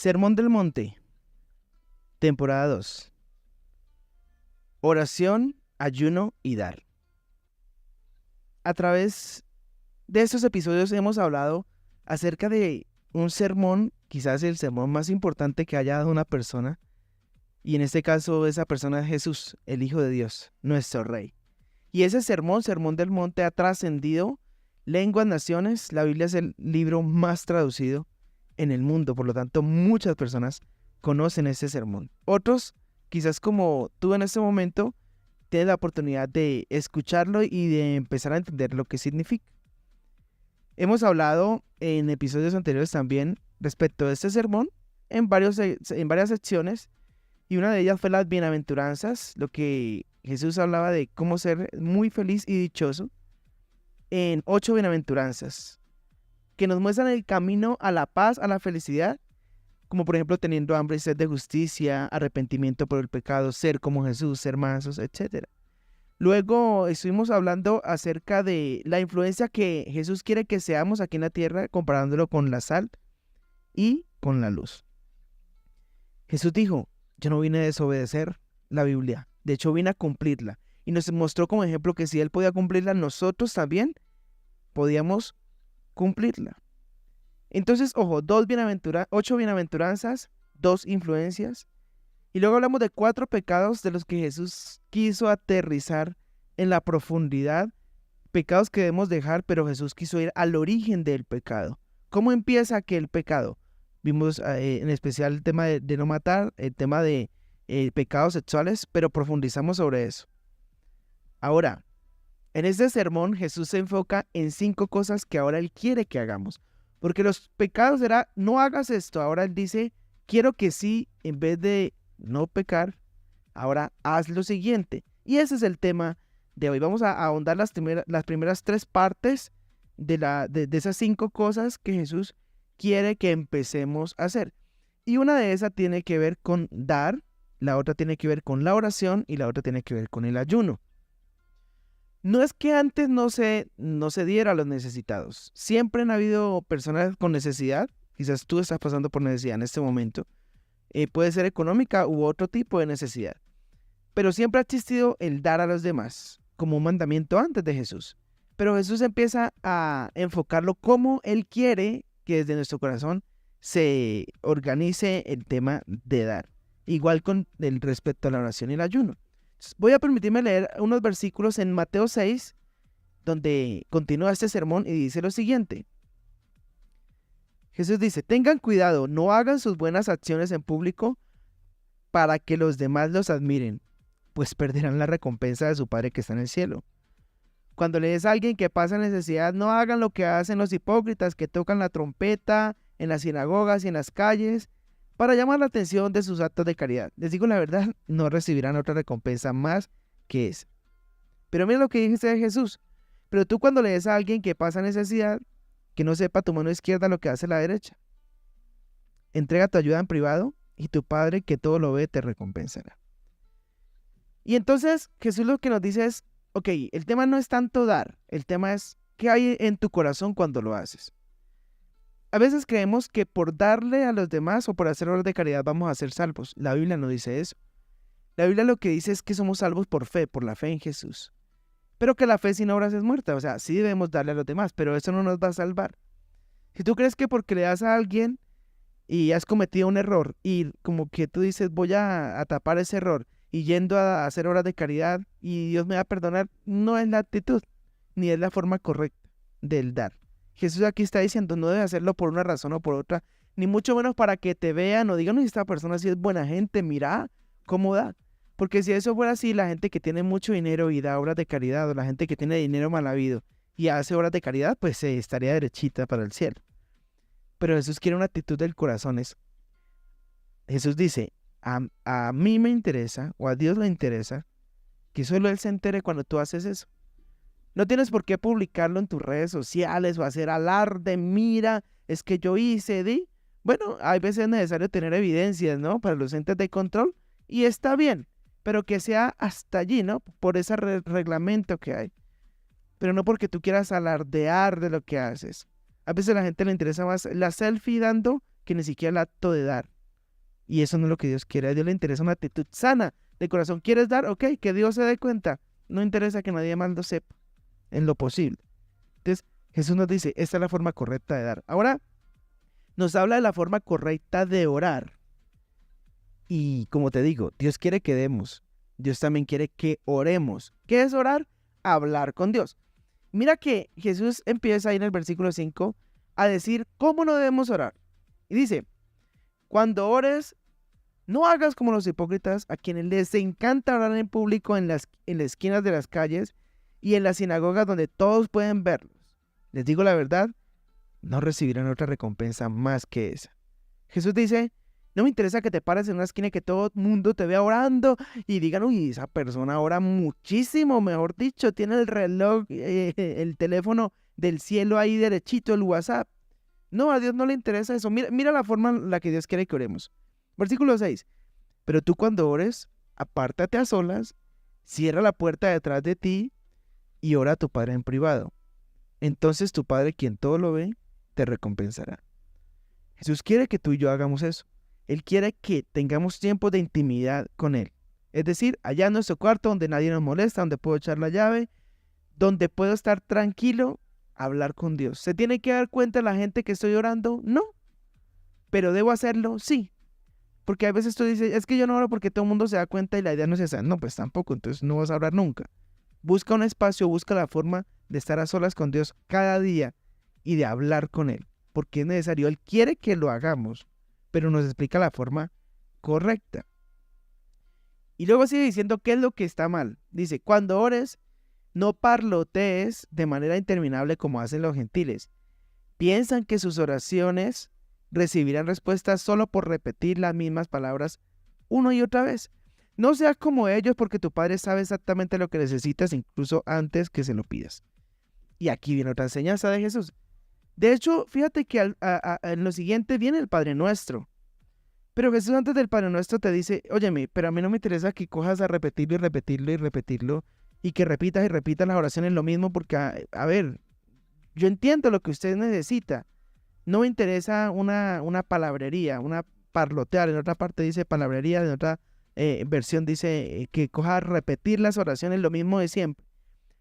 Sermón del Monte, temporada 2. Oración, ayuno y dar. A través de estos episodios hemos hablado acerca de un sermón, quizás el sermón más importante que haya dado una persona, y en este caso esa persona es Jesús, el Hijo de Dios, nuestro Rey. Y ese sermón, Sermón del Monte, ha trascendido lenguas, naciones. La Biblia es el libro más traducido en el mundo, por lo tanto muchas personas conocen ese sermón. Otros, quizás como tú en este momento, tienen la oportunidad de escucharlo y de empezar a entender lo que significa. Hemos hablado en episodios anteriores también respecto de este sermón en varias secciones, y una de ellas fue las bienaventuranzas, lo que Jesús hablaba de cómo ser muy feliz y dichoso en 8 bienaventuranzas que nos muestran el camino a la paz, a la felicidad, como por ejemplo teniendo hambre y sed de justicia, arrepentimiento por el pecado, ser como Jesús, ser mansos, etc. Luego estuvimos hablando acerca de la influencia que Jesús quiere que seamos aquí en la tierra, comparándolo con la sal y con la luz. Jesús dijo: yo no vine a desobedecer la Biblia, de hecho vine a cumplirla. Y nos mostró como ejemplo que si Él podía cumplirla, nosotros también podíamos cumplirla. Entonces, ojo, 8 bienaventuranzas, 2 influencias. Y luego hablamos de 4 pecados de los que Jesús quiso aterrizar en la profundidad. Pecados que debemos dejar, pero Jesús quiso ir al origen del pecado. ¿Cómo empieza aquel pecado? Vimos en especial el tema de no matar, el tema de pecados sexuales, pero profundizamos sobre eso. Ahora, en este sermón Jesús se enfoca en 5 cosas que ahora Él quiere que hagamos. Porque los pecados era, no hagas esto. Ahora Él dice, quiero que sí, en vez de no pecar, ahora haz lo siguiente. Y ese es el tema de hoy. Vamos a ahondar las primeras 3 partes de esas 5 cosas que Jesús quiere que empecemos a hacer. Y una de esas tiene que ver con dar, la otra tiene que ver con la oración y la otra tiene que ver con el ayuno. No es que antes no se diera a los necesitados. Siempre han habido personas con necesidad. Quizás tú estás pasando por necesidad en este momento. Puede ser económica u otro tipo de necesidad. Pero siempre ha existido el dar a los demás como un mandamiento antes de Jesús. Pero Jesús empieza a enfocarlo como Él quiere que desde nuestro corazón se organice el tema de dar. Igual con el respecto a la oración y el ayuno. Voy a permitirme leer unos versículos en Mateo 6, donde continúa este sermón y dice lo siguiente. Jesús dice: tengan cuidado, no hagan sus buenas acciones en público para que los demás los admiren, pues perderán la recompensa de su Padre que está en el cielo. Cuando lees a alguien que pasa necesidad, no hagan lo que hacen los hipócritas que tocan la trompeta en las sinagogas y en las calles para llamar la atención de sus actos de caridad. Les digo la verdad, no recibirán otra recompensa más que esa. Pero mira lo que dice Jesús. Pero tú, cuando lees a alguien que pasa necesidad, que no sepa tu mano izquierda lo que hace la derecha. Entrega tu ayuda en privado y tu Padre, que todo lo ve, te recompensará. Y entonces Jesús lo que nos dice es, ok, el tema no es tanto dar, el tema es qué hay en tu corazón cuando lo haces. A veces creemos que por darle a los demás o por hacer obras de caridad vamos a ser salvos. La Biblia no dice eso. La Biblia lo que dice es que somos salvos por fe, por la fe en Jesús. Pero que la fe sin obras es muerta. O sea, sí debemos darle a los demás, pero eso no nos va a salvar. Si tú crees que porque le das a alguien y has cometido un error y como que tú dices voy a tapar ese error y yendo a hacer obras de caridad y Dios me va a perdonar, no es la actitud ni es la forma correcta del dar. Jesús aquí está diciendo, no debes hacerlo por una razón o por otra, ni mucho menos para que te vean o digan, esta persona sí es buena gente, mira cómo da. Porque si eso fuera así, la gente que tiene mucho dinero y da obras de caridad, o la gente que tiene dinero mal habido y hace obras de caridad, pues estaría derechita para el cielo. Pero Jesús quiere una actitud del corazón. Jesús dice, a mí me interesa, o a Dios le interesa, que solo Él se entere cuando tú haces eso. No tienes por qué publicarlo en tus redes sociales o hacer alarde, mira, es que yo hice, di. Bueno, hay veces es necesario tener evidencias, ¿no? Para los entes de control, y está bien, pero que sea hasta allí, ¿no? Por ese reglamento que hay. Pero no porque tú quieras alardear de lo que haces. A veces a la gente le interesa más la selfie dando que ni siquiera el acto de dar. Y eso no es lo que Dios quiere. A Dios le interesa una actitud sana de corazón. ¿Quieres dar? Ok, que Dios se dé cuenta. No interesa que nadie más lo sepa en lo posible. Entonces, Jesús nos dice, esta es la forma correcta de dar. Ahora, nos habla de la forma correcta de orar. Y como te digo, Dios quiere que demos. Dios también quiere que oremos. ¿Qué es orar? Hablar con Dios. Mira que Jesús empieza ahí en el versículo 5 a decir cómo no debemos orar. Y dice, cuando ores, no hagas como los hipócritas, a quienes les encanta orar en público en las esquinas de las calles y en las sinagogas donde todos pueden verlos. Les digo la verdad, no recibirán otra recompensa más que esa. Jesús dice, no me interesa que te pares en una esquina y que todo el mundo te vea orando y digan, uy, esa persona ora muchísimo, mejor dicho, tiene el reloj, el teléfono del cielo ahí derechito, el WhatsApp. No, a Dios no le interesa eso. Mira la forma en la que Dios quiere que oremos. Versículo 6. Pero tú cuando ores, apártate a solas, cierra la puerta detrás de ti y ora a tu Padre en privado. Entonces tu Padre, quien todo lo ve, te recompensará. Jesús quiere que tú y yo hagamos eso. Él quiere que tengamos tiempo de intimidad con Él. Es decir, allá en nuestro cuarto donde nadie nos molesta, donde puedo echar la llave, donde puedo estar tranquilo, hablar con Dios. ¿Se tiene que dar cuenta la gente que estoy orando? No. ¿Pero debo hacerlo? Sí. Porque a veces tú dices, es que yo no oro porque todo el mundo se da cuenta y la idea no es esa. No, pues tampoco, entonces no vas a orar nunca. Busca un espacio, busca la forma de estar a solas con Dios cada día y de hablar con Él. Porque es necesario. Él quiere que lo hagamos, pero nos explica la forma correcta. Y luego sigue diciendo qué es lo que está mal. Dice, cuando ores, no parlotees de manera interminable como hacen los gentiles. Piensan que sus oraciones recibirán respuestas solo por repetir las mismas palabras una y otra vez. No seas como ellos porque tu Padre sabe exactamente lo que necesitas incluso antes que se lo pidas. Y aquí viene otra enseñanza de Jesús. De hecho, fíjate que en lo siguiente viene el Padre Nuestro. Pero Jesús antes del Padre Nuestro te dice, óyeme, pero a mí no me interesa que cojas a repetirlo y repetirlo y repetirlo y que repitas y repitas las oraciones lo mismo porque, a ver, yo entiendo lo que usted necesita. No me interesa una palabrería, una parlotear. En otra parte dice palabrería, en otra versión dice que coja a repetir las oraciones lo mismo de siempre.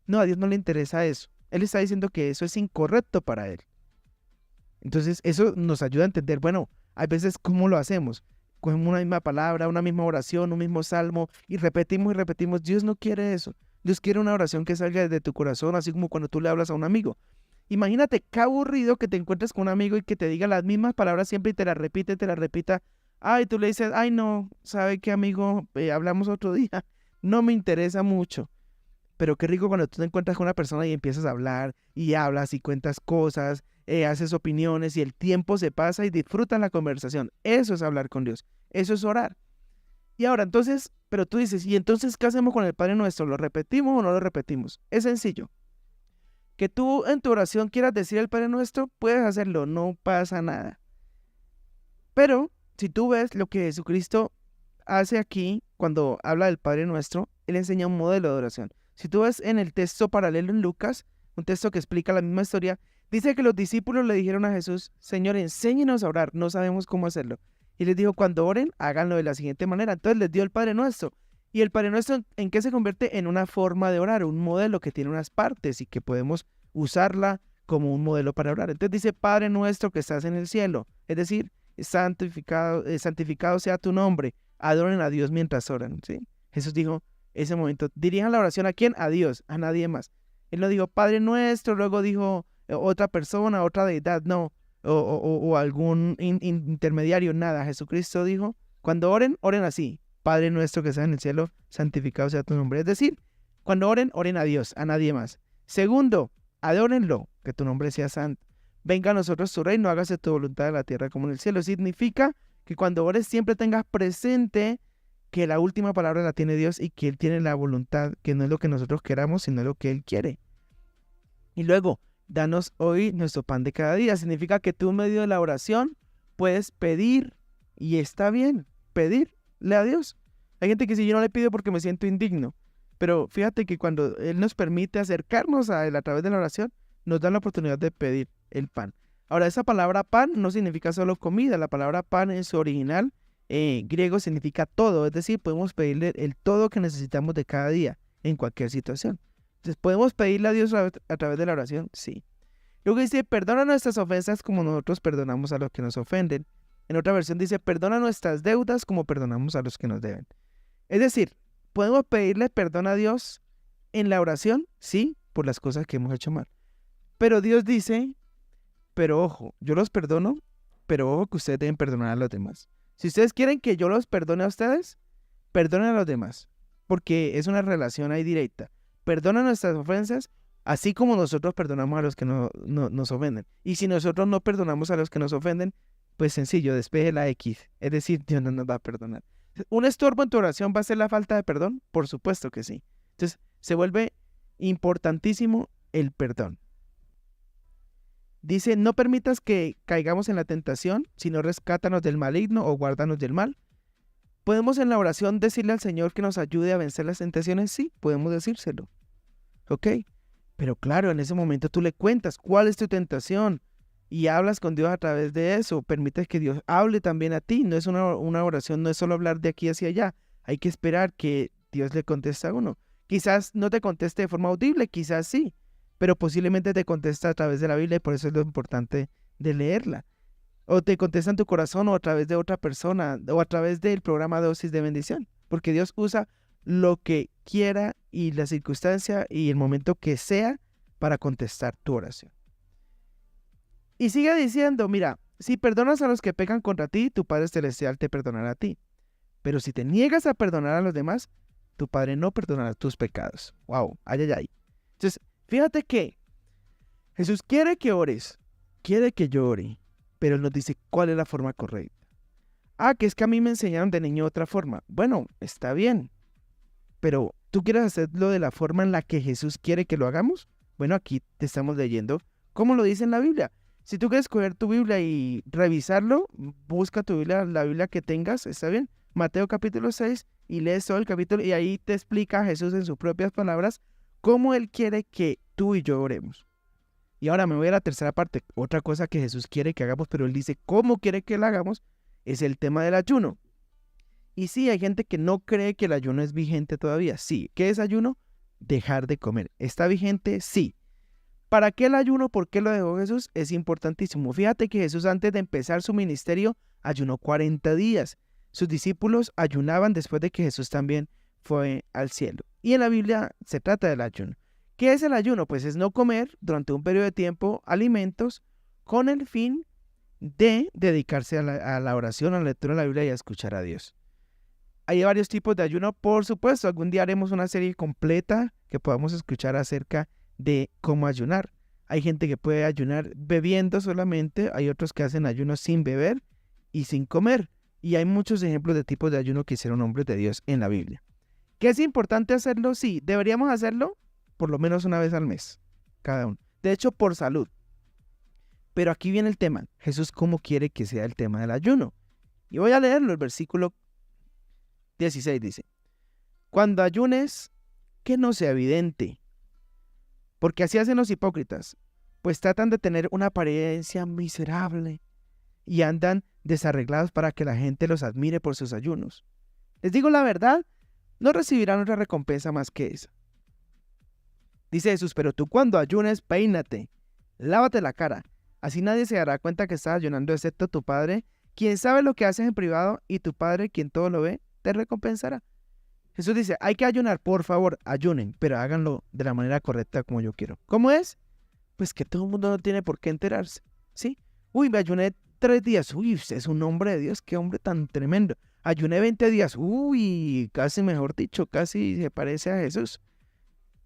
No, a Dios no le interesa eso. Él está diciendo que eso es incorrecto para Él. Entonces, eso nos ayuda a entender, bueno, hay veces cómo lo hacemos. Cogemos una misma palabra, una misma oración, un mismo salmo y repetimos y repetimos. Dios no quiere eso. Dios quiere una oración que salga desde tu corazón, así como cuando tú le hablas a un amigo. Imagínate qué aburrido que te encuentres con un amigo y que te diga las mismas palabras siempre y te las repita. Ay, tú le dices, ay no, ¿sabe qué amigo? Hablamos otro día. No me interesa mucho. Pero qué rico cuando tú te encuentras con una persona y empiezas a hablar y hablas y cuentas cosas, haces opiniones y el tiempo se pasa y disfrutas la conversación. Eso es hablar con Dios. Eso es orar. Y ahora, entonces, pero tú dices, ¿y entonces qué hacemos con el Padre Nuestro? ¿Lo repetimos o no lo repetimos? Es sencillo. Que tú en tu oración quieras decir el Padre Nuestro, puedes hacerlo, no pasa nada. Pero si tú ves lo que Jesucristo hace aquí cuando habla del Padre Nuestro, Él enseña un modelo de oración. Si tú ves en el texto paralelo en Lucas, un texto que explica la misma historia, dice que los discípulos le dijeron a Jesús, Señor, enséñenos a orar, no sabemos cómo hacerlo. Y les dijo, cuando oren, háganlo de la siguiente manera. Entonces les dio el Padre Nuestro. Y el Padre Nuestro, ¿en qué se convierte? En una forma de orar, un modelo que tiene unas partes y que podemos usarla como un modelo para orar. Entonces dice, Padre Nuestro que estás en el cielo. Es decir, santificado sea tu nombre. Adoren a Dios mientras oran. ¿Sí? Jesús dijo, ese momento, dirijan la oración ¿a quién? A Dios, a nadie más. Él no dijo, Padre Nuestro, luego dijo otra persona, otra deidad, no. O algún intermediario, nada. Jesucristo dijo, cuando oren, oren así. Padre Nuestro que estás en el cielo, santificado sea tu nombre. Es decir, cuando oren, oren a Dios, a nadie más. Segundo, adórenlo, que tu nombre sea santo. Venga a nosotros tu reino, hágase tu voluntad en la tierra como en el cielo. Significa que cuando ores siempre tengas presente que la última palabra la tiene Dios y que Él tiene la voluntad, que no es lo que nosotros queramos, sino lo que Él quiere. Y luego, danos hoy nuestro pan de cada día. Significa que tú en medio de la oración puedes pedir, y está bien, pedirle a Dios. Hay gente que dice, yo no le pido porque me siento indigno. Pero fíjate que cuando Él nos permite acercarnos a Él a través de la oración, nos da la oportunidad de pedir el pan. Ahora, esa palabra pan no significa solo comida. La palabra pan en su original griego significa todo, es decir, podemos pedirle el todo que necesitamos de cada día, en cualquier situación. Entonces, ¿podemos pedirle a Dios a través de la oración? Sí. Luego dice, perdona nuestras ofensas como nosotros perdonamos a los que nos ofenden. En otra versión dice, perdona nuestras deudas como perdonamos a los que nos deben. Es decir, ¿podemos pedirle perdón a Dios en la oración? Sí, por las cosas que hemos hecho mal. Pero Dios dice, pero ojo, yo los perdono, pero ojo que ustedes deben perdonar a los demás. Si ustedes quieren que yo los perdone a ustedes, perdonen a los demás, porque es una relación ahí directa. Perdona nuestras ofensas, así como nosotros perdonamos a los que nos ofenden. Y si nosotros no perdonamos a los que nos ofenden, pues sencillo, despeje la X. Es decir, Dios no nos va a perdonar. ¿Un estorbo en tu oración va a ser la falta de perdón? Por supuesto que sí. Entonces, se vuelve importantísimo el perdón. Dice, no permitas que caigamos en la tentación, sino rescátanos del maligno o guárdanos del mal. ¿Podemos en la oración decirle al Señor que nos ayude a vencer las tentaciones? Sí, podemos decírselo. ¿Ok? Pero claro, en ese momento tú le cuentas cuál es tu tentación y hablas con Dios a través de eso. Permites que Dios hable también a ti. No es una oración, no es solo hablar de aquí hacia allá. Hay que esperar que Dios le conteste a uno. Quizás no te conteste de forma audible, quizás sí, pero posiblemente te contesta a través de la Biblia y por eso es lo importante de leerla. O te contesta en tu corazón o a través de otra persona o a través del programa Dosis de Bendición. Porque Dios usa lo que quiera y la circunstancia y el momento que sea para contestar tu oración. Y sigue diciendo, mira, si perdonas a los que pecan contra ti, tu Padre Celestial te perdonará a ti. Pero si te niegas a perdonar a los demás, tu Padre no perdonará tus pecados. Wow, ay, ay, ay. Entonces, fíjate que Jesús quiere que ores, quiere que yo ore, pero Él nos dice cuál es la forma correcta. Ah, que es que a mí me enseñaron de niño otra forma. Bueno, está bien, pero ¿tú quieres hacerlo de la forma en la que Jesús quiere que lo hagamos? Bueno, aquí te estamos leyendo cómo lo dice en la Biblia. Si tú quieres coger tu Biblia y revisarlo, busca tu Biblia, la Biblia que tengas, ¿está bien? Mateo capítulo 6 y lees todo el capítulo y ahí te explica Jesús en sus propias palabras cómo Él quiere que tú y yo oremos. Y ahora me voy a la tercera parte. Otra cosa que Jesús quiere que hagamos, pero Él dice cómo quiere que lo hagamos, es el tema del ayuno. Y sí, hay gente que no cree que el ayuno es vigente todavía. Sí. ¿Qué es ayuno? Dejar de comer. ¿Está vigente? Sí. ¿Para qué el ayuno? ¿Por qué lo dejó Jesús? Es importantísimo. Fíjate que Jesús antes de empezar su ministerio ayunó 40 días. Sus discípulos ayunaban después de que Jesús también fue al cielo. Y en la Biblia se trata del ayuno. ¿Qué es el ayuno? Pues es no comer durante un periodo de tiempo alimentos con el fin de dedicarse a la oración, a la lectura de la Biblia y a escuchar a Dios. Hay varios tipos de ayuno, por supuesto. Algún día haremos una serie completa que podamos escuchar acerca de cómo ayunar. Hay gente que puede ayunar bebiendo solamente, hay otros que hacen ayuno sin beber y sin comer. Y hay muchos ejemplos de tipos de ayuno que hicieron hombres de Dios en la Biblia. ¿Que es importante hacerlo? Sí, deberíamos hacerlo por lo menos una vez al mes, cada uno. De hecho, por salud. Pero aquí viene el tema. Jesús, ¿cómo quiere que sea el tema del ayuno? Y voy a leerlo, el versículo 16 dice, cuando ayunes, que no sea evidente, porque así hacen los hipócritas, pues tratan de tener una apariencia miserable y andan desarreglados para que la gente los admire por sus ayunos. Les digo la verdad, no recibirán otra recompensa más que esa. Dice Jesús, pero tú cuando ayunes, peínate, lávate la cara, así nadie se dará cuenta que estás ayunando excepto tu Padre, quien sabe lo que haces en privado, y tu Padre, quien todo lo ve, te recompensará. Jesús dice, hay que ayunar, por favor, ayunen, pero háganlo de la manera correcta como yo quiero. ¿Cómo es? Pues que todo el mundo no tiene por qué enterarse, ¿sí? Uy, me ayuné 3 días, uy, usted es un hombre de Dios, qué hombre tan tremendo. Ayuné 20 días, uy, casi mejor dicho, casi se parece a Jesús.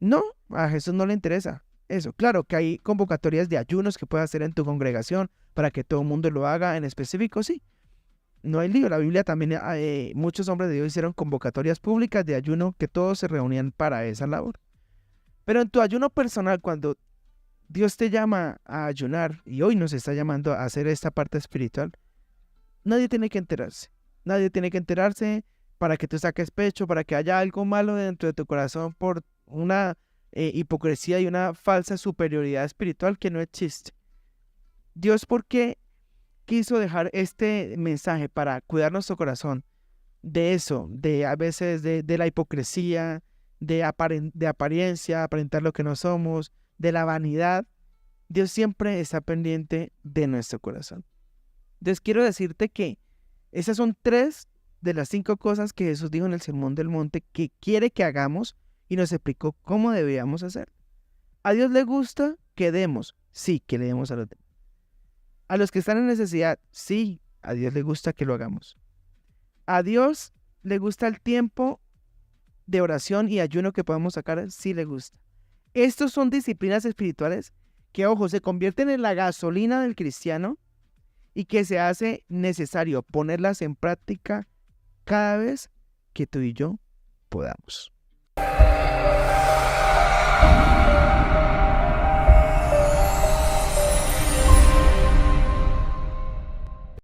No, a Jesús no le interesa eso. Claro que hay convocatorias de ayunos que puedes hacer en tu congregación para que todo el mundo lo haga en específico, sí. No hay lío, la Biblia también, muchos hombres de Dios hicieron convocatorias públicas de ayuno que todos se reunían para esa labor. Pero en tu ayuno personal, cuando Dios te llama a ayunar, y hoy nos está llamando a hacer esta parte espiritual, nadie tiene que enterarse. Nadie tiene que enterarse para que tú saques pecho, para que haya algo malo dentro de tu corazón por una hipocresía y una falsa superioridad espiritual que no existe. Dios, ¿por qué quiso dejar este mensaje para cuidar nuestro corazón de eso, de a veces de la hipocresía, de apariencia, aparentar lo que no somos, de la vanidad. Dios siempre está pendiente de nuestro corazón. Entonces quiero decirte que esas son 3 de las 5 cosas que Jesús dijo en el Sermón del Monte que quiere que hagamos y nos explicó cómo debíamos hacer. ¿A Dios le gusta que demos? Sí, que le demos a los demás. A los que están en necesidad, sí, a Dios le gusta que lo hagamos. A Dios le gusta el tiempo de oración y ayuno que podemos sacar, sí le gusta. Estos son disciplinas espirituales que, ojo, se convierten en la gasolina del cristiano y que se hace necesario ponerlas en práctica cada vez que tú y yo podamos.